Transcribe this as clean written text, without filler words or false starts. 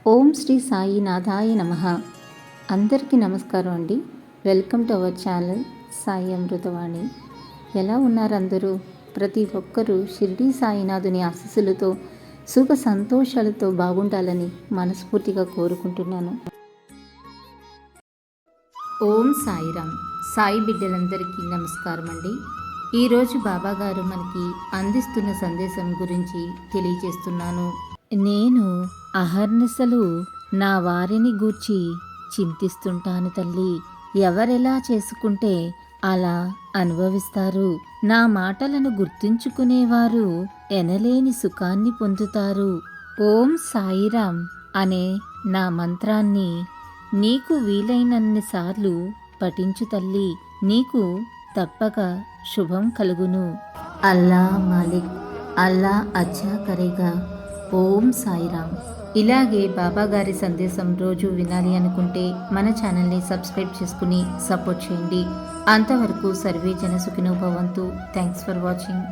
ఓం శ్రీ సాయినాథాయ నమః. అందరికీ నమస్కారం అండి. Welcome to our channel Sai Amruthavani. ఎలా ఉన్నారు అందరూ? ప్రతి ఒక్కరూ షిరిడి సాయినాథుని ఆశీస్సులతో సుఖ సంతోషాలతో బాగుండాలని మనస్ఫూర్తిగా కోరుకుంటున్నాను. ఓం సాయిరామ్. సాయి బిడ్డలందరికీ నమస్కారం అండి. ఈరోజు బాబాగారు మనకి అందిస్తున్న సందేశం గురించి తెలియజేస్తున్నాను. నేను అహర్నిశలు నా వారిని గూర్చి చింతిస్తుంటాను తల్లి. ఎవరెలా చేసుకుంటే అలా అనుభవిస్తారు. నా మాటలను గుర్తుంచుకునేవారు ఎనలేని సుఖాన్ని పొందుతారు. ఓం సాయిరామ్ అనే నా మంత్రాన్ని నీకు వీలైనన్నిసార్లు పఠించు తల్లి. నీకు తప్పక శుభం కలుగును. అల్లా మాలిక్, అల్లా అచ్చా కరేగా. ఓం సాయిరామ్. ఇలాగే బాబాగారి సందేశం రోజు వినాలి అనుకుంటే మన ఛానల్ని సబ్స్క్రైబ్ చేసుకుని సపోర్ట్ చేయండి. అంతవరకు సర్వే జన సుఖినో భవంతు. Thanks for watching.